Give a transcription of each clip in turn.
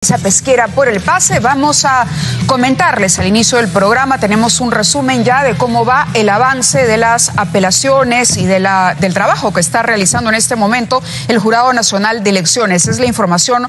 Pesquera por el pase. Vamos a comentarles al inicio del programa, tenemos un resumen ya de cómo va el avance de las apelaciones y del trabajo que está realizando en este momento el Jurado Nacional de Elecciones. Es la información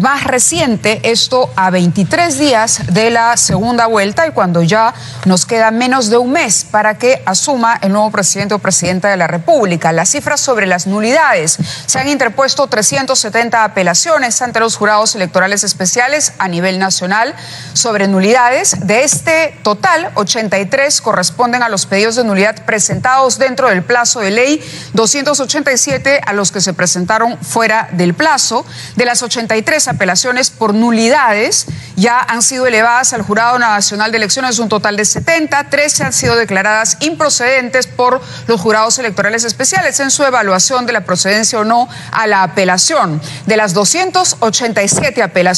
más reciente, esto a 23 días de la segunda vuelta y cuando ya nos queda menos de un mes para que asuma el nuevo presidente o presidenta de la República. Las cifras sobre las nulidades: se han interpuesto 370 apelaciones ante los jurados electorales especiales a nivel nacional sobre nulidades. De este total, 83 corresponden a los pedidos de nulidad presentados dentro del plazo de ley, 287 a los que se presentaron fuera del plazo. De las 83 apelaciones por nulidades, ya han sido elevadas al Jurado Nacional de Elecciones un total de 70, 13 han sido declaradas improcedentes por los jurados electorales especiales en su evaluación de la procedencia o no a la apelación. De las 287 apelaciones,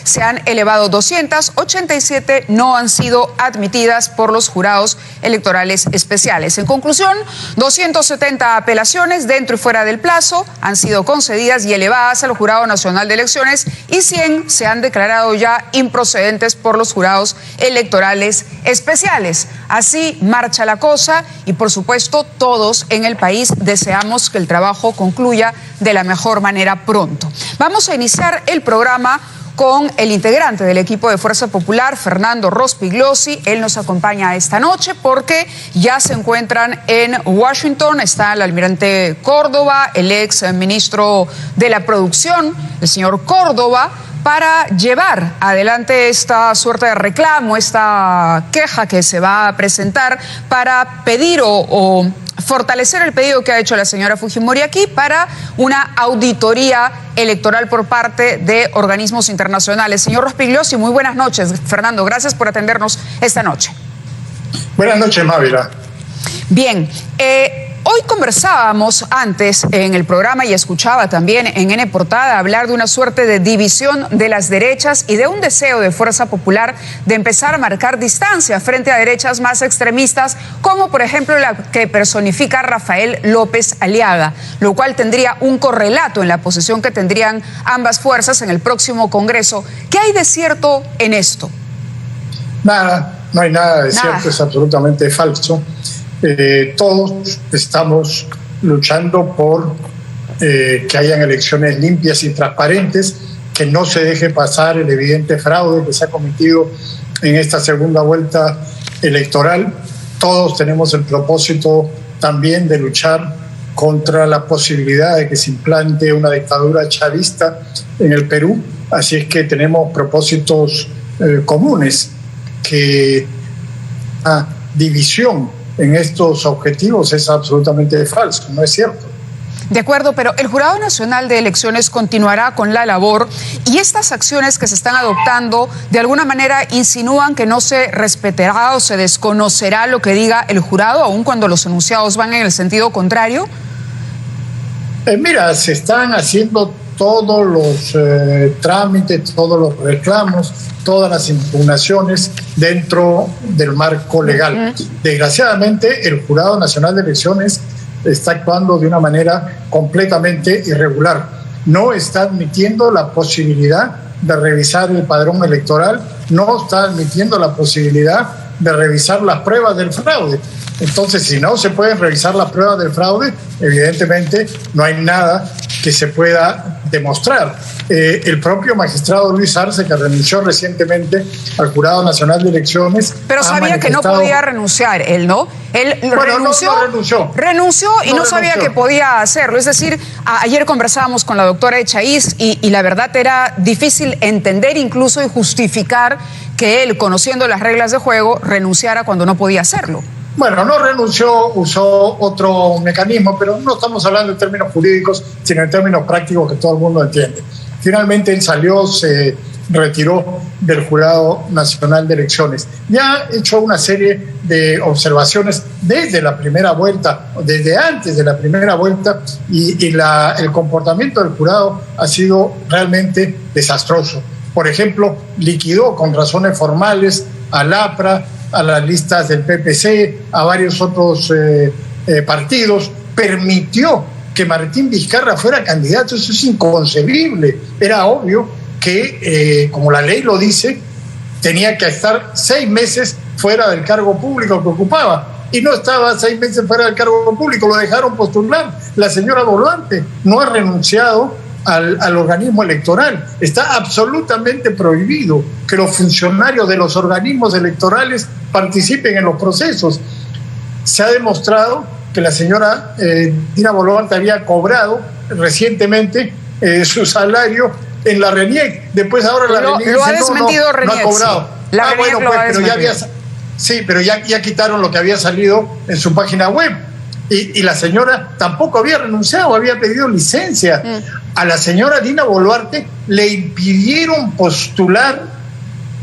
se han elevado 287, no han sido admitidas por los jurados electorales especiales. En conclusión, 270 apelaciones dentro y fuera del plazo han sido concedidas y elevadas al Jurado Nacional de Elecciones y 100 se han declarado ya improcedentes por los jurados electorales especiales. Así marcha la cosa y, por supuesto, todos en el país deseamos que el trabajo concluya de la mejor manera pronto. Vamos a iniciar el programa con el integrante del equipo de Fuerza Popular, Fernando Rospigliosi. Él nos acompaña esta noche porque ya se encuentran en Washington. Está el almirante Córdoba, el ex ministro de la Producción, el señor Córdoba, para llevar adelante esta suerte de reclamo, esta queja que se va a presentar para pedir o fortalecer el pedido que ha hecho la señora Fujimori aquí para una auditoría electoral por parte de organismos internacionales. Señor Rospigliosi, muy buenas noches. Fernando, gracias por atendernos esta noche. Buenas noches, Mávila. Bien, hoy conversábamos antes en el programa y escuchaba también en N Portada hablar de una suerte de división de las derechas y de un deseo de Fuerza Popular de empezar a marcar distancia frente a derechas más extremistas, como por ejemplo la que personifica Rafael López Aliaga, lo cual tendría un correlato en la posición que tendrían ambas fuerzas en el próximo Congreso. ¿Qué hay de cierto en esto? Nada, no hay nada de cierto, es absolutamente falso. Todos estamos luchando por que hayan elecciones limpias y transparentes, que no se deje pasar el evidente fraude que se ha cometido en esta segunda vuelta electoral. Todos tenemos el propósito también de luchar contra la posibilidad de que se implante una dictadura chavista en el Perú, así es que tenemos propósitos comunes, que la división en estos objetivos es absolutamente falso, no es cierto. De acuerdo, pero el Jurado Nacional de Elecciones continuará con la labor y estas acciones que se están adoptando de alguna manera insinúan que no se respetará o se desconocerá lo que diga el jurado, aun cuando los enunciados van en el sentido contrario. Mira, se están haciendo todos los trámites, todos los reclamos, todas las impugnaciones dentro del marco legal. Desgraciadamente, el Jurado Nacional de Elecciones está actuando de una manera completamente irregular. No está admitiendo la posibilidad de revisar el padrón electoral, no está admitiendo la posibilidad de revisar las pruebas del fraude. Entonces, si no se pueden revisar las pruebas del fraude, evidentemente no hay nada que se pueda demostrar. El propio magistrado Luis Arce, que renunció recientemente al Jurado Nacional de Elecciones... Pero sabía que no podía renunciar, él, ¿no? Él renunció y no sabía que podía hacerlo. Es decir, ayer conversábamos con la doctora Echaíz y la verdad era difícil entender incluso y justificar que él, conociendo las reglas de juego, renunciara cuando no podía hacerlo. Bueno, no renunció, usó otro mecanismo, pero no estamos hablando en términos jurídicos, sino en términos prácticos que todo el mundo entiende. Finalmente él salió, se retiró del Jurado Nacional de Elecciones. Ya ha hecho una serie de observaciones desde la primera vuelta, desde antes de la primera vuelta, y el comportamiento del jurado ha sido realmente desastroso. Por ejemplo, liquidó con razones formales al APRA, a las listas del PPC, a varios otros partidos, permitió que Martín Vizcarra fuera candidato. Eso es inconcebible. Era obvio que, como la ley lo dice, tenía que estar 6 meses fuera del cargo público que ocupaba. Y no estaba 6 meses fuera del cargo público, lo dejaron postular. La señora Boluarte no ha renunciado al organismo electoral. Está absolutamente prohibido que los funcionarios de los organismos electorales participen en los procesos. Se ha demostrado que la señora Dina Boluarte había cobrado recientemente su salario en la RENIEC. Después ahora la RENIEC lo ha desmentido RENIEC, no ha cobrado. Sí. Bueno, pues, pero ya había... Sí, pero ya quitaron lo que había salido en su página web. Y la señora tampoco había renunciado, había pedido licencia. A la señora Dina Boluarte le impidieron postular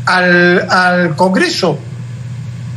al Congreso.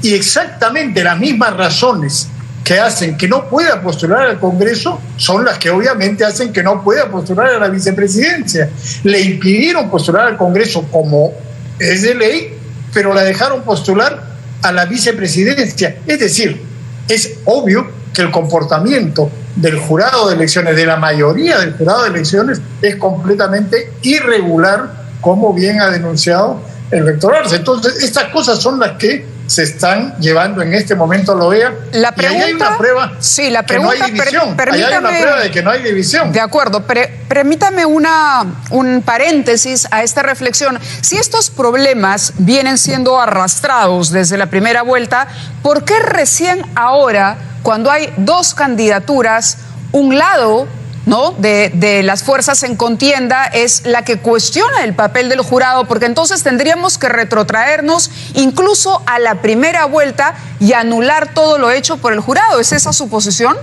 Y exactamente las mismas razones que hacen que no pueda postular al Congreso son las que obviamente hacen que no pueda postular a la vicepresidencia. Le impidieron postular al Congreso como es de ley, pero la dejaron postular a la vicepresidencia. Es decir, es obvio que el comportamiento del jurado de elecciones, de la mayoría del jurado de elecciones, es completamente irregular, como bien ha denunciado el rector Arce. Entonces, estas cosas son las que se están llevando en este momento a la OEA. La pregunta, y ahí hay una prueba, sí, la pregunta, que no hay división. Ahí hay una prueba de que no hay división. De acuerdo, permítame un paréntesis a esta reflexión. Si estos problemas vienen siendo arrastrados desde la primera vuelta, ¿por qué recién ahora, cuando hay 2 candidaturas, un lado, ¿no?, de las fuerzas en contienda es la que cuestiona el papel del jurado? Porque entonces tendríamos que retrotraernos incluso a la primera vuelta y anular todo lo hecho por el jurado. ¿Es esa su posición?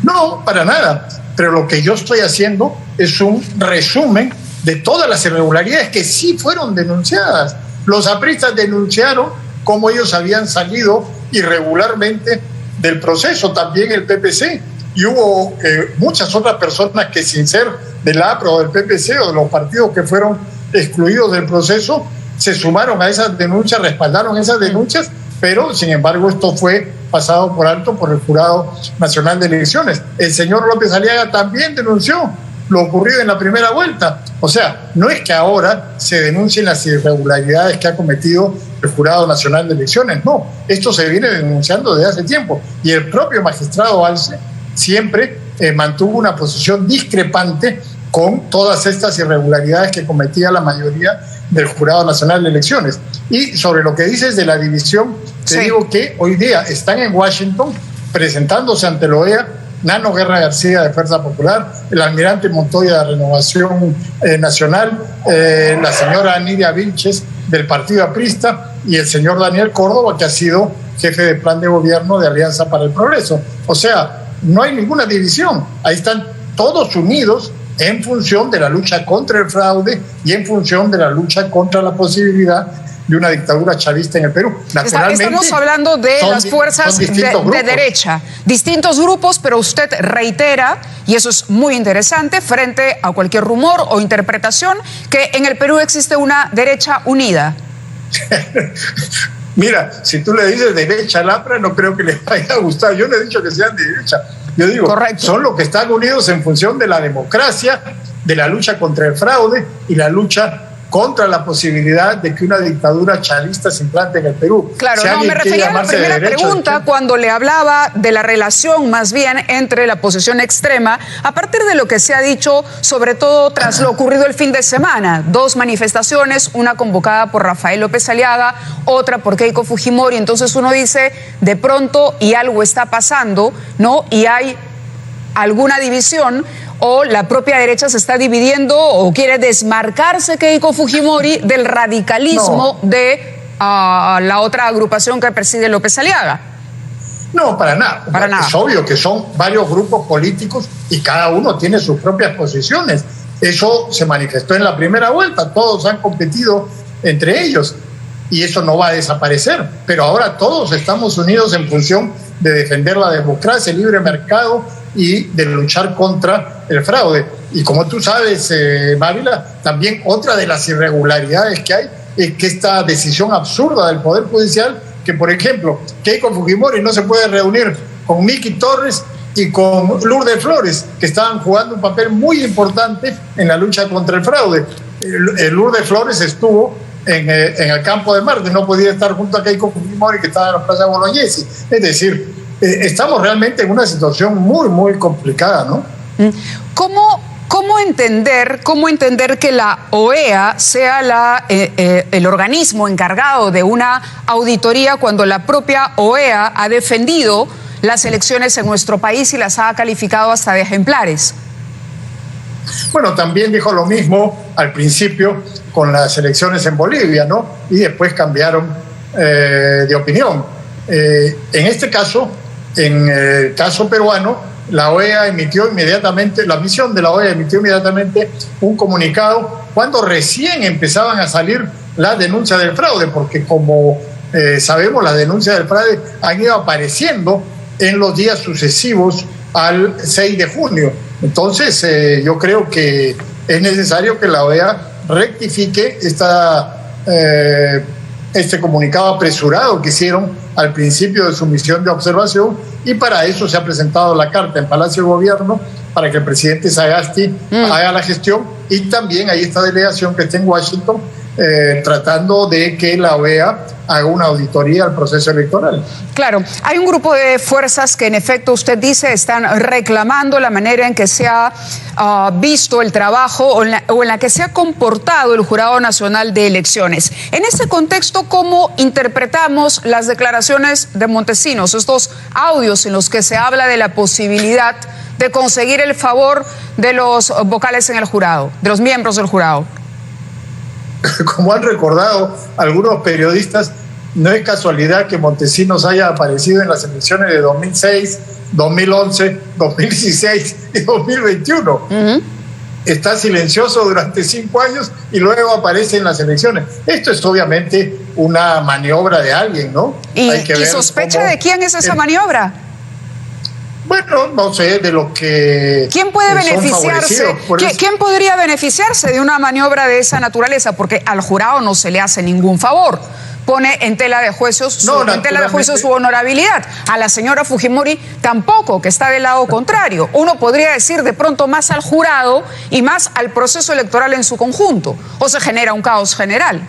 No, para nada. Pero lo que yo estoy haciendo es un resumen de todas las irregularidades que sí fueron denunciadas. Los apristas denunciaron cómo ellos habían salido irregularmente del proceso, también el PPC. Y hubo muchas otras personas que, sin ser del APRO o del PPC o de los partidos que fueron excluidos del proceso, se sumaron a esas denuncias, respaldaron esas denuncias, pero sin embargo esto fue pasado por alto por el Jurado Nacional de Elecciones. El señor López Aliaga también denunció lo ocurrido en la primera vuelta. O sea, no es que ahora se denuncien las irregularidades que ha cometido el Jurado Nacional de Elecciones, no, esto se viene denunciando desde hace tiempo. Y el propio magistrado Arce siempre mantuvo una posición discrepante con todas estas irregularidades que cometía la mayoría del Jurado Nacional de Elecciones. Y sobre lo que dices de la división, te digo que hoy día están en Washington presentándose ante la OEA Nano Guerra García de Fuerza Popular, el almirante Montoya de Renovación Nacional, la señora Nidia Vilches del Partido Aprista y el señor Daniel Córdoba, que ha sido jefe de plan de gobierno de Alianza para el Progreso. O sea, no hay ninguna división, ahí están todos unidos en función de la lucha contra el fraude y en función de la lucha contra la posibilidad de una dictadura chavista en el Perú. Naturalmente, estamos hablando de las fuerzas de derecha, distintos grupos, pero usted reitera, y eso es muy interesante, frente a cualquier rumor o interpretación, que en el Perú existe una derecha unida. Mira, si tú le dices derecha al APRA, no creo que les vaya a gustar. Yo no he dicho que sean de derecha. Yo digo, correcto, son los que están unidos en función de la democracia, de la lucha contra el fraude y la lucha contra la posibilidad de que una dictadura chavista se implante en el Perú. Claro, no, me refería a la primera pregunta cuando le hablaba de la relación más bien entre la posición extrema, a partir de lo que se ha dicho, sobre todo tras lo ocurrido el fin de semana. 2 manifestaciones, una convocada por Rafael López Aliaga, otra por Keiko Fujimori. Entonces uno dice, de pronto, y algo está pasando, ¿no? Y hay alguna división, o la propia derecha se está dividiendo o quiere desmarcarse Keiko Fujimori del radicalismo de la otra agrupación que preside López Aliaga. No, para nada. Es obvio que son varios grupos políticos y cada uno tiene sus propias posiciones. Eso se manifestó en la primera vuelta, todos han competido entre ellos y eso no va a desaparecer, pero ahora todos estamos unidos en función de defender la democracia, el libre mercado y de luchar contra el fraude. Y como tú sabes, Mávila, también otra de las irregularidades que hay es que esta decisión absurda del Poder Judicial, que por ejemplo, Keiko Fujimori no se puede reunir con Miki Torres y con Lourdes Flores, que estaban jugando un papel muy importante en la lucha contra el fraude. Lourdes Flores estuvo en el campo de Marte, no podía estar junto a Keiko Fujimori, que estaba en la Plaza Bolognesi. Es decir, estamos realmente en una situación muy, muy complicada, ¿no? ¿Cómo entender que la OEA sea el organismo encargado de una auditoría cuando la propia OEA ha defendido las elecciones en nuestro país y las ha calificado hasta de ejemplares? Bueno, también dijo lo mismo al principio con las elecciones en Bolivia, ¿no? Y después cambiaron de opinión. En este caso, en el caso peruano, la OEA emitió inmediatamente, la misión de la OEA emitió inmediatamente un comunicado cuando recién empezaban a salir las denuncias del fraude, porque como sabemos, las denuncias del fraude han ido apareciendo en los días sucesivos al 6 de junio. Entonces, yo creo que es necesario que la OEA rectifique este comunicado apresurado que hicieron al principio de su misión de observación, y para eso se ha presentado la carta en Palacio de Gobierno para que el presidente Sagasti haga la gestión, y también hay esta delegación que está en Washington tratando de que la OEA haga una auditoría al proceso electoral. Claro, hay un grupo de fuerzas que en efecto usted dice están reclamando la manera en que se ha visto el trabajo o en la que se ha comportado el Jurado Nacional de Elecciones. En ese contexto, ¿cómo interpretamos las declaraciones de Montesinos, estos audios en los que se habla de la posibilidad de conseguir el favor de los vocales en el jurado, de los miembros del jurado? Como han recordado algunos periodistas, no es casualidad que Montesinos haya aparecido en las elecciones de 2006, 2011, 2016 y 2021. Está silencioso durante 5 años y luego aparece en las elecciones. Esto es obviamente una maniobra de alguien, ¿no? Hay que ver sospecha de quién es esa maniobra. Bueno, no sé, de lo que... ¿Quién puede beneficiarse? ¿Quién podría beneficiarse de una maniobra de esa naturaleza? Porque al jurado no se le hace ningún favor. Pone en tela de juicio su honorabilidad. A la señora Fujimori tampoco, que está del lado contrario. Uno podría decir de pronto más al jurado y más al proceso electoral en su conjunto. ¿O se genera un caos general?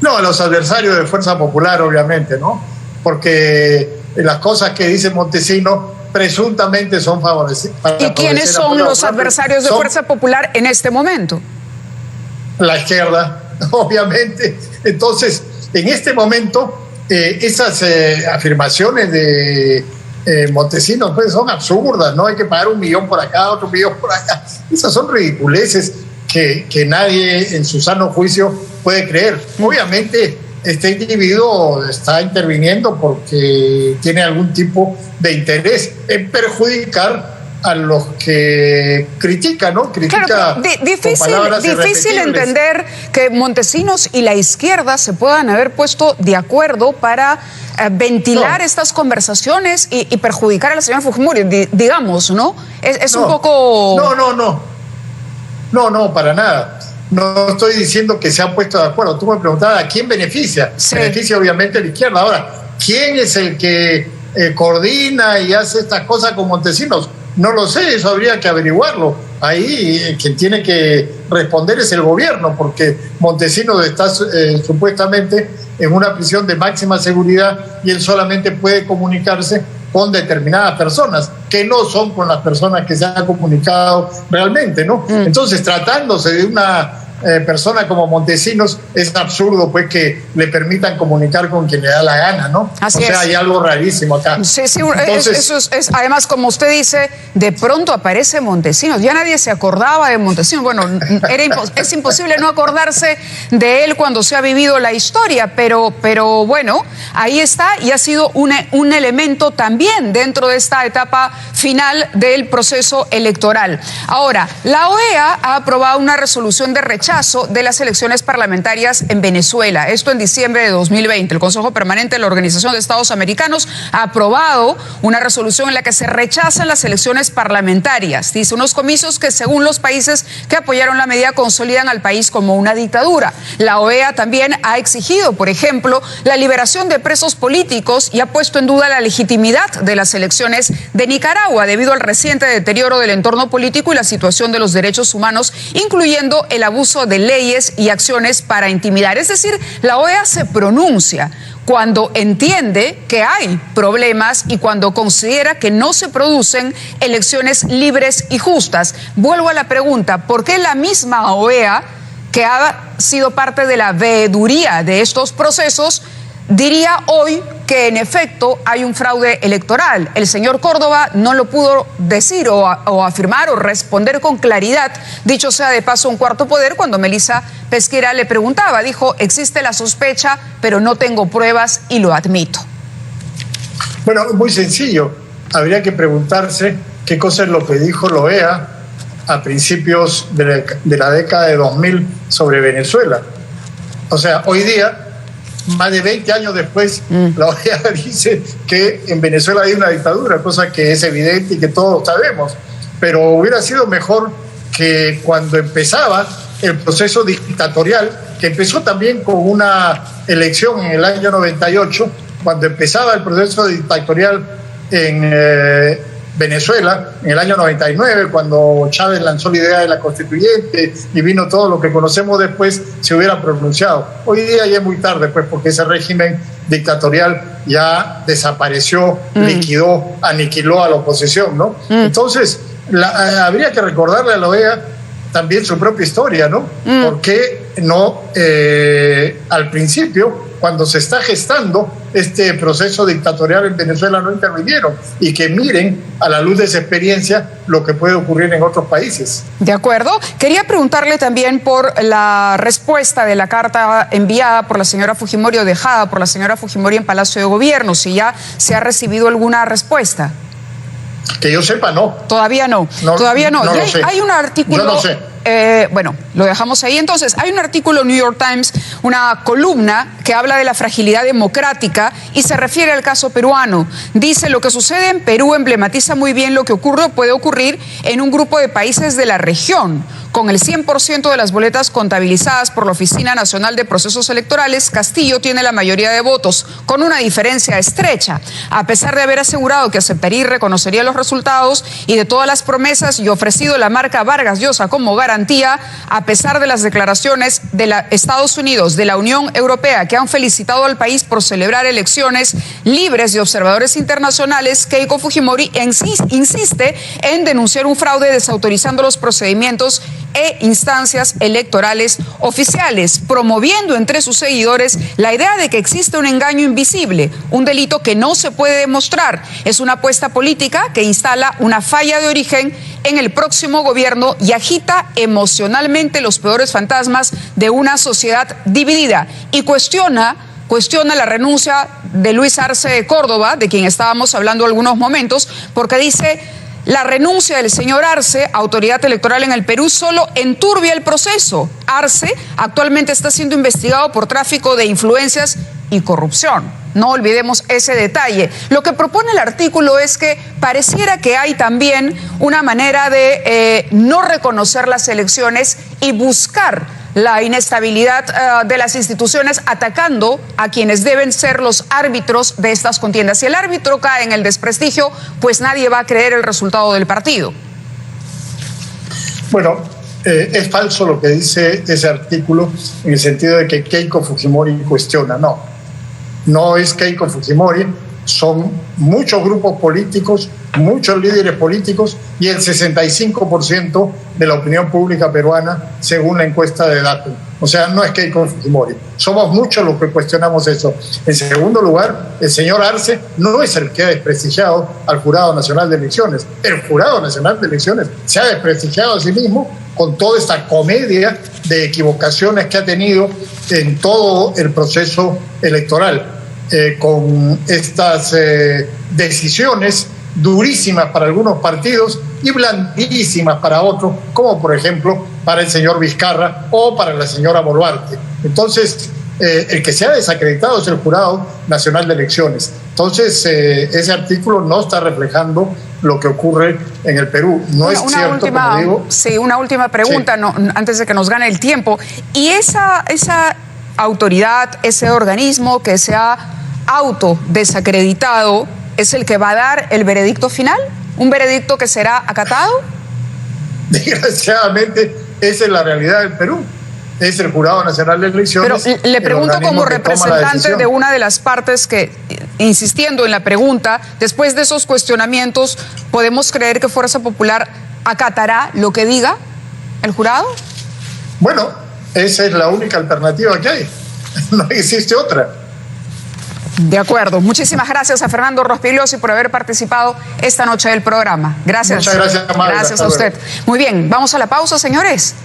No, a los adversarios de Fuerza Popular, obviamente, ¿no? Porque las cosas que dice Montesinos presuntamente son favorecidas. ¿Y quiénes son los adversarios de Fuerza Popular en este momento? La izquierda, obviamente. Entonces, en este momento, esas afirmaciones de Montesinos pues, son absurdas, ¿no? Hay que pagar 1 millón por acá, otro 1 millón por acá. Esas son ridiculeces que nadie en su sano juicio puede creer. Obviamente, este individuo está interviniendo porque tiene algún tipo de interés en perjudicar a los que critican, ¿no? Claro, difícil entender que Montesinos y la izquierda se puedan haber puesto de acuerdo para ventilar estas conversaciones y perjudicar a la señora Fujimori, digamos, ¿no? Es un poco... No, para nada. No estoy diciendo que se han puesto de acuerdo. Tú me preguntabas a quién beneficia. Sí. Beneficia obviamente a la izquierda. Ahora, ¿quién es el que coordina y hace estas cosas con Montesinos? No lo sé, eso habría que averiguarlo. Ahí quien tiene que responder es el gobierno, porque Montesinos está supuestamente en una prisión de máxima seguridad y él solamente puede comunicarse con determinadas personas, que no son con las personas que se han comunicado realmente, ¿no? Entonces, tratándose de una persona como Montesinos, es absurdo pues que le permitan comunicar con quien le da la gana, ¿no? Así es. Hay algo rarísimo acá. Sí, entonces, eso es, además, como usted dice, de pronto aparece Montesinos. Ya nadie se acordaba de Montesinos. Bueno, es imposible no acordarse de él cuando se ha vivido la historia, pero bueno, ahí está y ha sido un elemento también dentro de esta etapa final del proceso electoral. Ahora, la OEA ha aprobado una resolución de rechazo rechazo de las elecciones parlamentarias en Venezuela. Esto en diciembre de 2020. El Consejo Permanente de la Organización de Estados Americanos ha aprobado una resolución en la que se rechazan las elecciones parlamentarias. Dice, unos comicios que según los países que apoyaron la medida consolidan al país como una dictadura. La OEA también ha exigido, por ejemplo, la liberación de presos políticos y ha puesto en duda la legitimidad de las elecciones de Nicaragua debido al reciente deterioro del entorno político y la situación de los derechos humanos, incluyendo el abuso de leyes y acciones para intimidar. Es decir, la OEA se pronuncia cuando entiende que hay problemas y cuando considera que no se producen elecciones libres y justas. Vuelvo a la pregunta, ¿por qué la misma OEA, que ha sido parte de la veeduría de estos procesos, diría hoy que en efecto hay un fraude electoral? El señor Córdoba no lo pudo decir o afirmar o responder con claridad, dicho sea de paso un cuarto poder, cuando Melissa Pesquera le preguntaba. Dijo, existe la sospecha, pero no tengo pruebas y lo admito. Bueno, muy sencillo. Habría que preguntarse qué cosa es lo que dijo la OEA a principios de la década de 2000 sobre Venezuela. O sea, hoy día, más de 20 años después, la OEA dice que en Venezuela hay una dictadura, cosa que es evidente y que todos sabemos. Pero hubiera sido mejor que cuando empezaba el proceso dictatorial, que empezó también con una elección en el año 98, cuando empezaba el proceso dictatorial en Venezuela, en el año 99, cuando Chávez lanzó la idea de la constituyente y vino todo lo que conocemos después, se hubiera pronunciado. Hoy día ya es muy tarde, pues, porque ese régimen dictatorial ya desapareció, liquidó, aniquiló a la oposición, ¿no? Entonces, habría que recordarle a la OEA también su propia historia, ¿no? ¿Por qué no al principio, cuando se está gestando este proceso dictatorial en Venezuela, no intervinieron? Y que miren a la luz de esa experiencia lo que puede ocurrir en otros países. De acuerdo. Quería preguntarle también por la respuesta de la carta enviada por la señora Fujimori o dejada por la señora Fujimori en Palacio de Gobierno, si ya se ha recibido alguna respuesta. Que yo sepa, no. Todavía no. Todavía no. No lo sé. Hay un artículo. Yo no sé. Bueno, lo dejamos ahí. Entonces, hay un artículo en New York Times, una columna que habla de la fragilidad democrática y se refiere al caso peruano. Dice, lo que sucede en Perú emblematiza muy bien lo que ocurre o puede ocurrir en un grupo de países de la región. Con el 100% de las boletas contabilizadas por la Oficina Nacional de Procesos Electorales, Castillo tiene la mayoría de votos, con una diferencia estrecha. A pesar de haber asegurado que aceptaría y reconocería los resultados y de todas las promesas y ofrecido la marca Vargas Llosa como garantía, a pesar de las declaraciones de Estados Unidos, de la Unión Europea, que han felicitado al país por celebrar elecciones libres, y observadores internacionales, Keiko Fujimori insiste en denunciar un fraude desautorizando los procedimientos e instancias electorales oficiales, promoviendo entre sus seguidores la idea de que existe un engaño invisible, un delito que no se puede demostrar. Es una apuesta política que instala una falla de origen en el próximo gobierno y agita emocionalmente los peores fantasmas de una sociedad dividida, y cuestiona la renuncia de Luis Arce Córdoba, de quien estábamos hablando algunos momentos, porque dice: la renuncia del señor Arce, autoridad electoral en el Perú, solo enturbia el proceso. Arce actualmente está siendo investigado por tráfico de influencias y corrupción. No olvidemos ese detalle. Lo que propone el artículo es que pareciera que hay también una manera de no reconocer las elecciones y buscar la inestabilidad de las instituciones, atacando a quienes deben ser los árbitros de estas contiendas. Si el árbitro cae en el desprestigio, pues nadie va a creer el resultado del partido. Bueno, es falso lo que dice ese artículo en el sentido de que Keiko Fujimori cuestiona. No es Keiko Fujimori, son muchos grupos políticos, muchos líderes políticos y el 65% de la opinión pública peruana, según la encuesta de Datum. O sea, no es Keiko Fujimori. Somos muchos los que cuestionamos eso. En segundo lugar, el señor Arce no es el que ha desprestigiado al Jurado Nacional de Elecciones. El Jurado Nacional de Elecciones se ha desprestigiado a sí mismo con toda esta comedia de equivocaciones que ha tenido en todo el proceso electoral. Con estas decisiones durísimas para algunos partidos y blandísimas para otros, como por ejemplo para el señor Vizcarra o para la señora Boluarte. Entonces, el que se ha desacreditado es el Jurado Nacional de Elecciones. Entonces, ese artículo no está reflejando lo que ocurre en el Perú. No es cierto, como digo. Sí, una última pregunta, no, antes de que nos gane el tiempo. ¿Y esa autoridad, ese organismo que se ha autodesacreditado, es el que va a dar el veredicto final? ¿Un veredicto que será acatado? Desgraciadamente, esa es la realidad del Perú. Es el Jurado Nacional de Elecciones. Pero le pregunto como representante de una de las partes que, insistiendo en la pregunta, después de esos cuestionamientos, ¿podemos creer que Fuerza Popular acatará lo que diga el jurado? Bueno, esa es la única alternativa que hay. No existe otra. De acuerdo. Muchísimas gracias a Fernando Rospigliosi por haber participado esta noche del programa. Gracias. Muchas gracias, Amanda. Gracias a usted. Muy bien, vamos a la pausa, señores.